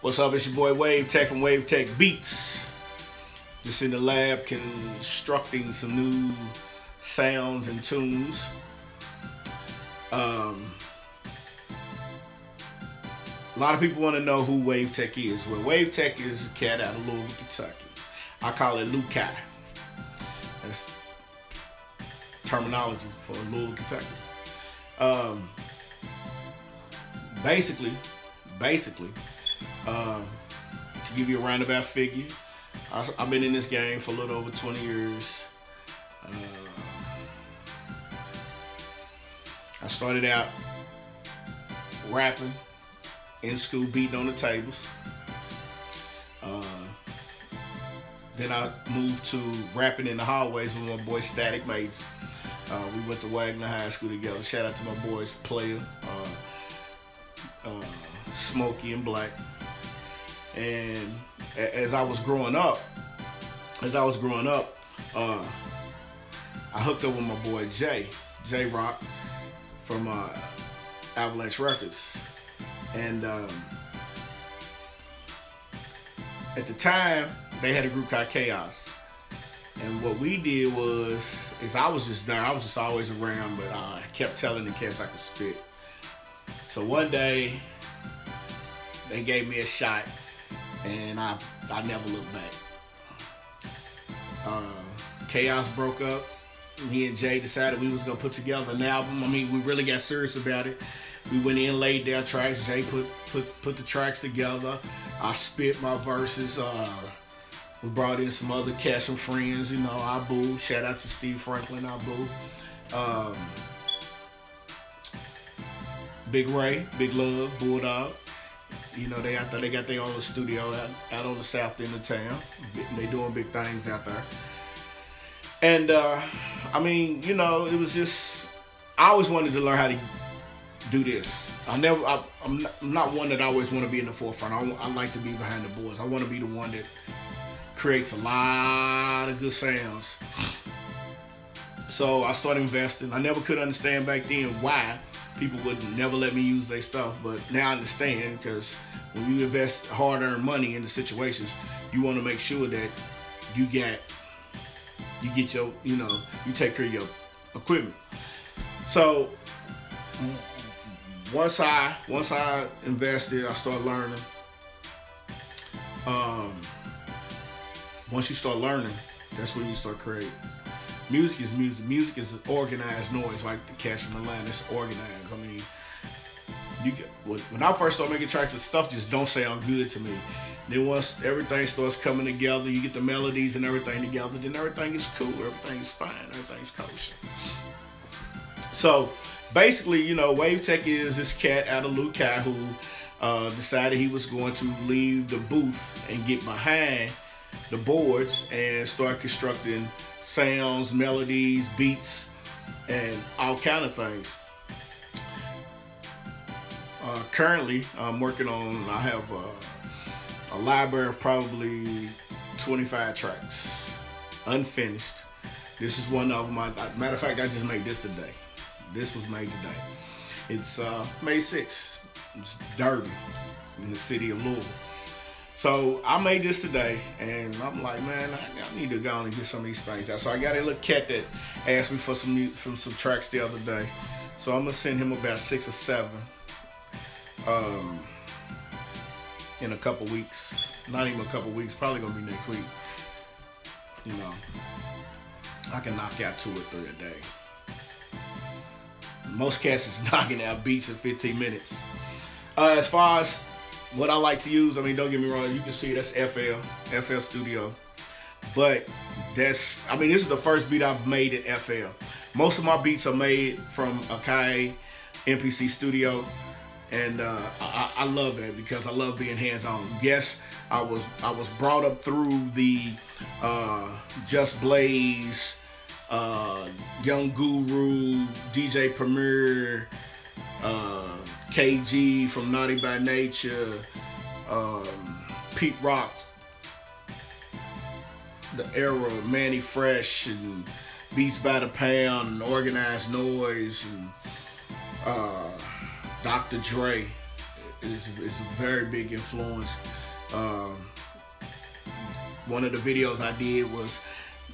What's up? It's your boy Wavetechh from Wavetechh Beats. Just in the lab constructing some new sounds and tunes. A lot of people want to know who Wavetechh is. Well, Wavetechh is a cat out of Louisville, Kentucky. I call it Lou Kai. That's terminology for Louisville, Kentucky. Basically, to give you a roundabout figure, I've been in this game for a little over 20 years. I started out rapping in school, beating on the tables. Then I moved to rapping in the hallways with my boy Static Mason. We went to Wagner High School together. Shout out to my boys Player, Smokey, and Black. And as I was growing up, I hooked up with my boy J Rock from Avalanche Records. And at the time, they had a group called Chaos. And what we did is I was just there. I was just always around, but I kept telling the cats I could spit. So one day, they gave me a shot, and I never looked back. Chaos broke up. Me and Jay decided we was gonna put together an album. I mean, we really got serious about it. We went in, laid down tracks. Jay put the tracks together. I spit my verses. We brought in some other cats, some friends, you know, Abu. Shout out to Steve Franklin, Abu. Big Ray, Big Love, Bulldog. You know, they out there, they got their own studio out on the south end of town. They doing big things out there. And, I mean, you know, it was just, I always wanted to learn how to do this. I'm not one that always want to be in the forefront. I like to be behind the boards. I want to be the one that creates a lot of good sounds. So I started investing. I never could understand back then why people would never let me use their stuff, but now I understand, because when you invest hard-earned money into situations, you want to make sure that you get your, you know, you take care of your equipment. So once I invested, I started learning. Once you start learning, that's when you start creating. Music is music. Music is organized noise, like the cats from Atlanta. It's organized. I mean, when I first started making tracks, the stuff just don't sound good to me. Then once everything starts coming together, you get the melodies and everything together, then everything is cool, everything is fine, everything's kosher. So basically, you know, Wavetechh is this cat out of Lou Kai who decided he was going to leave the booth and get behind the boards and start constructing sounds, melodies, beats, and all kind of things. Currently, I'm working on, I have a library of probably 25 tracks, unfinished. This is one of them. Matter of fact, I just made this today. This was made today. It's May 6th. It's Derby in the city of Louisville. So I made this today, and I'm like, man, I need to go on and get some of these things out. So I got a little cat that asked me for some tracks the other day. So I'm gonna send him about 6 or 7 in a couple weeks. Not even a couple weeks, probably gonna be next week. You know, I can knock out 2 or 3 a day. Most cats is knocking out beats in 15 minutes. As far as what I like to use, I mean, don't get me wrong, you can see that's FL Studio. But that's, I mean, this is the first beat I've made in FL. Most of my beats are made from Akai MPC Studio. And I love that because I love being hands-on. Yes, I was brought up through the Just Blaze, Young Guru, DJ Premier, KG from Naughty by Nature, Pete Rock, the era of Manny Fresh and Beats by the Pound and Organized Noise and Dr. Dre is a very big influence. Um, One of the videos I did was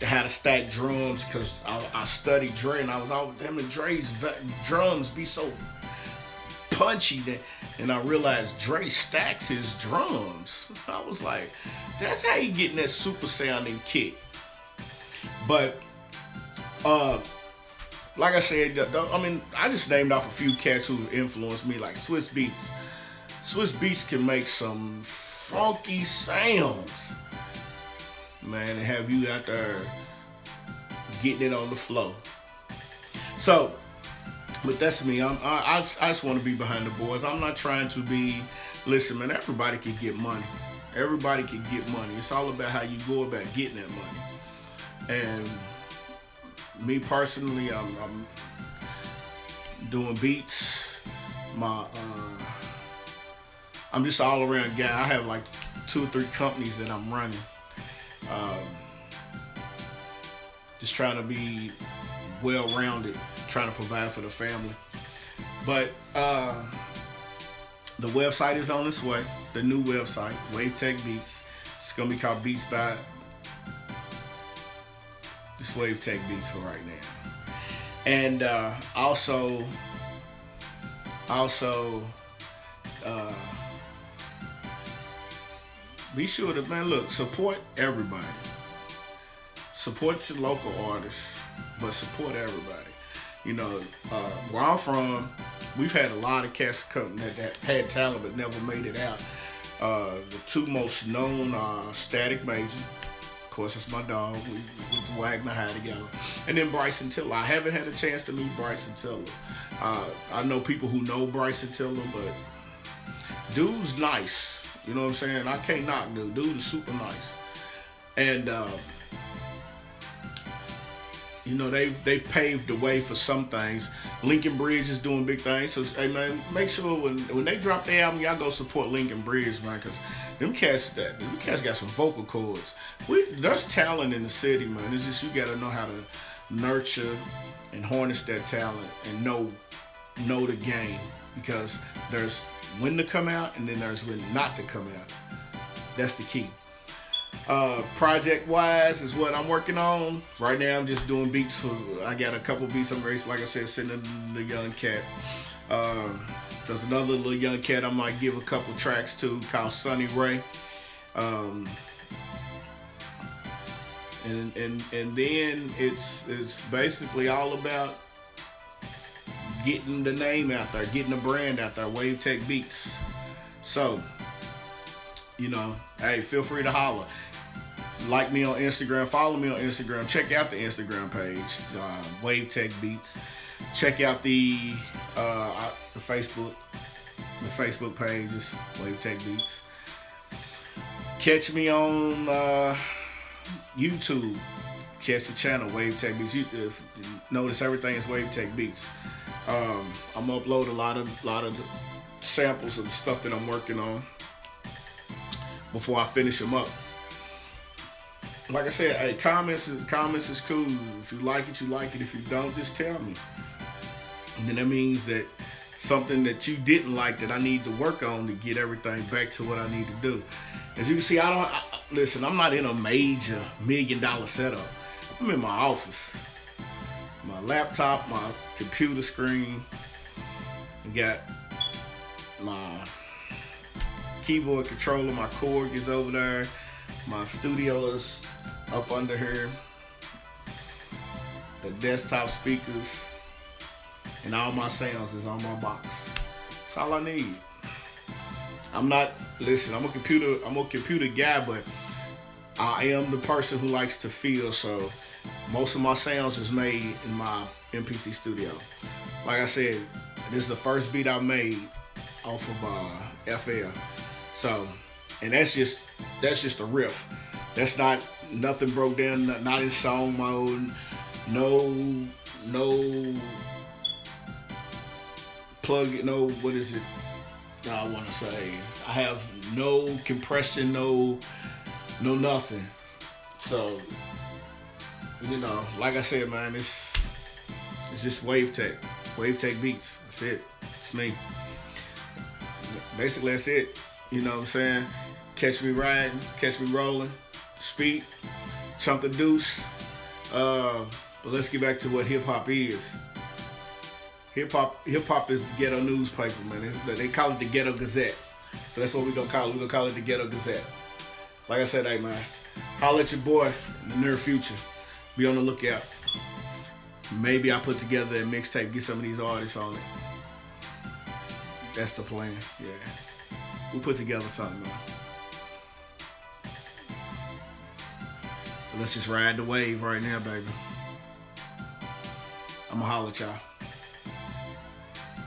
how to stack drums, because I studied Dre, and I was always, damn it, Dre's drums be so punchy that, and I realized Dre stacks his drums. I was like, that's how you getting that super sounding kick. But like I said, I mean, I just named off a few cats who influenced me, like Swiss Beats. Swiss Beats can make some funky sounds, man, and have you out there getting it on the flow. So, but that's me. I just want to be behind the boards. I'm not trying to be. Listen, man, everybody can get money. Everybody can get money. It's all about how you go about getting that money. And me personally, I'm doing beats. I'm just all around guy. I have like 2 or 3 companies that I'm running. Just trying to be well-rounded, trying to provide for the family. But the website is on its way. The new website, Wavetechh Beats. It's gonna be called Beats by. Just Wavetechh Beats for right now. And also, be sure to, man, look, support everybody. Support your local artists, but support everybody. You know, where I'm from, we've had a lot of cats come that had talent but never made it out. The 2 most known are Static Major. Of course, that's my dog. We went to Wagner High together. And then Bryson Tiller. I haven't had a chance to meet Bryson Tiller. I know people who know Bryson Tiller, but dude's nice. You know what I'm saying? I can't knock dude. Dude is super nice. And you know, they paved the way for some things. Lincoln Bridge is doing big things. So, hey man, make sure when they drop their album, y'all go support Lincoln Bridge, man, because them cats got some vocal cords. There's talent in the city, man. It's just you gotta know how to nurture and harness that talent and know the game, because there's when to come out and then there's when not to come out. That's the key. Project wise is what I'm working on right now. I'm just doing beats for. I got a couple beats I'm ready, like I said, sending the young cat. There's another little young cat I might give a couple tracks to called Sunny Ray. And then it's basically all about getting the name out there, getting the brand out there, Wavetechh Beats. So, you know, hey, feel free to holler. Like me on Instagram, follow me on Instagram, check out the Instagram page, Wavetechh Beats. Check out the Facebook page is Wavetechh Beats. Catch me on YouTube. Catch the channel Wavetechh Beats. You notice everything is Wavetechh Beats. I'm gonna upload a lot of samples of the stuff that I'm working on before I finish them up. Like I said, hey, comments is cool. If you like it, you like it. If you don't, just tell me. And then that means that something that you didn't like that I need to work on to get everything back to what I need to do. As you can see, listen, I'm not in a major $1 million setup. I'm in my office. My laptop, my computer screen. I got my keyboard controller, my cord is over there. My studio is up under here. The desktop speakers and all my sounds is on my box. That's all I need. I'm a computer guy, but I am the person who likes to feel, so most of my sounds is made in my MPC studio. Like I said, this is the first beat I made off of FL. So, and that's just a riff. That's not nothing broke down, not in song mode, no plug, no, what is it? I want to say I have no compression, no nothing. So, you know, like I said, man, it's just Wavetechh Beats. That's it. It's me. Basically, that's it. You know what I'm saying? Catch me riding, catch me rolling, speak, chunk of deuce. But let's get back to what hip hop is. Hip hop is the ghetto newspaper, man. They call it the Ghetto Gazette. So that's what we're gonna call it. We're gonna call it the Ghetto Gazette. Like I said, hey man, holla at your boy in the near future. Be on the lookout. Maybe I put together a mixtape, get some of these artists on it. That's the plan, yeah. We'll put together something, man. But let's just ride the wave right now, baby. I'ma holla at y'all.